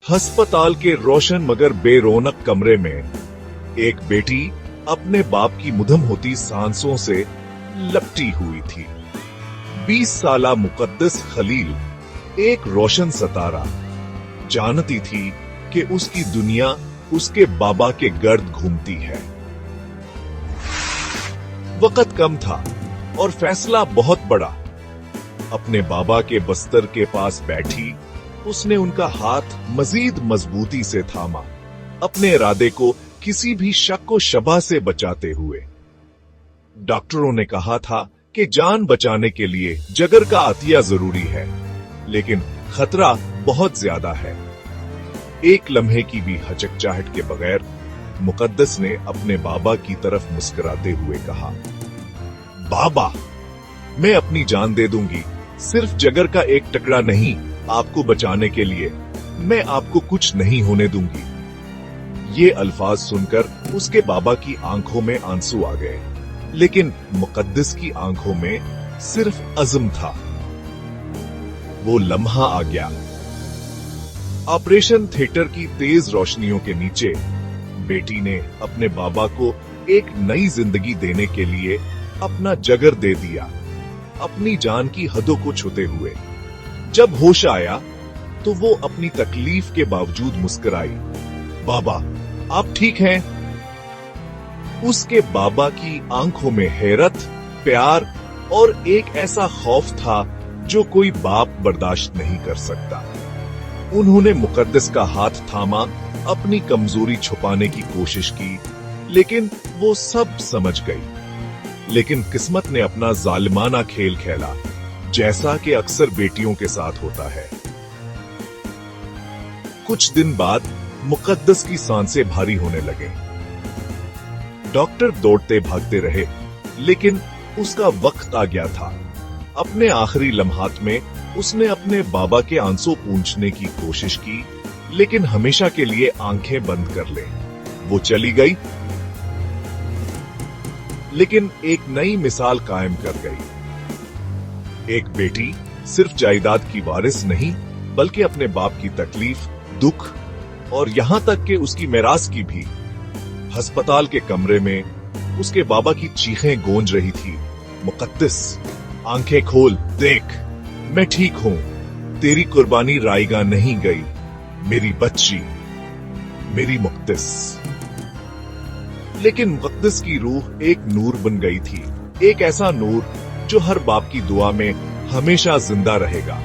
अस्पताल के रोशन मगर बेरौनक कमरे में एक बेटी अपने बाप की मुधम होती सांसों से लपटी हुई थी। 20 साला मुकद्दस खलील एक रोशन सितारा जानती थी कि उसकी दुनिया उसके बाबा के गर्द घूमती है। वक्त कम था और फैसला बहुत बड़ा। अपने बाबा के बस्तर के पास बैठी उसने उनका हाथ मजीद मजबूती से थामा, अपने इरादे को किसी भी शक व शबा से बचाते हुए। डॉक्टरों ने कहा था कि जान बचाने के लिए जिगर का अतिया जरूरी है, लेकिन खतरा बहुत ज्यादा है। एक लम्हे की भी हचकचाहट के बगैर मुकद्दस ने अपने बाबा की तरफ मुस्कुराते हुए कहा, बाबा, मैं अपनी जान दे दूंगी, सिर्फ जिगर का एक टुकड़ा नहीं, आपको बचाने के लिए मैं आपको कुछ नहीं होने दूंगी। ये अल्फाज सुनकर उसके बाबा की आंखों में आंसू आ गए, लेकिन मुकद्दस की आंखों में सिर्फ अज़्म था। वो लम्हा आ गया। ऑपरेशन थिएटर की तेज रोशनियों के नीचे बेटी ने अपने बाबा को एक नई जिंदगी देने के लिए अपना जिगर दे दिया, अपनी जान की हदों को छूते हुए। जब होश आया तो वो अपनी तकलीफ के बावजूद मुस्कुराई। बाबा, आप ठीक हैं? उसके बाबा की आंखों में हैरत, प्यार और एक ऐसा खौफ था जो कोई बाप बर्दाश्त नहीं कर सकता। उन्होंने मुकद्दस का हाथ थामा, अपनी कमजोरी छुपाने की कोशिश की, लेकिन वो सब समझ गई। लेकिन किस्मत ने अपना जालिमाना खेल खेला, जैसा कि अक्सर बेटियों के साथ होता है। कुछ दिन बाद मुकद्दस की सांसें भारी होने लगे। डॉक्टर दौड़ते भागते रहे, लेकिन उसका वक्त आ गया था। अपने आखिरी लम्हात में उसने अपने बाबा के आंसू पूंछने की कोशिश की, लेकिन हमेशा के लिए आंखें बंद कर ले। वो चली गई, लेकिन एक नई मिसाल कायम कर गई। एक बेटी सिर्फ जायदाद की वारिस नहीं, बल्कि अपने बाप की तकलीफ, दुख और यहां तक कि उसकी मिरास की भी। अस्पताल के कमरे में उसके बाबा की चीखें गूंज रही थी, मुकद्दस, आंखें खोल, देख, मैं ठीक हूं, तेरी कुर्बानी रायगा नहीं गई, मेरी बच्ची, मेरी मुकद्दस। लेकिन मुकद्दस की रूह एक नूर बन गई थी, एक ऐसा नूर जो हर बाप की दुआ में हमेशा जिंदा रहेगा।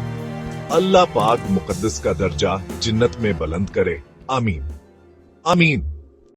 अल्लाह पाक मुकद्दस का दर्जा जन्नत में बुलंद करे। आमीन, आमीन।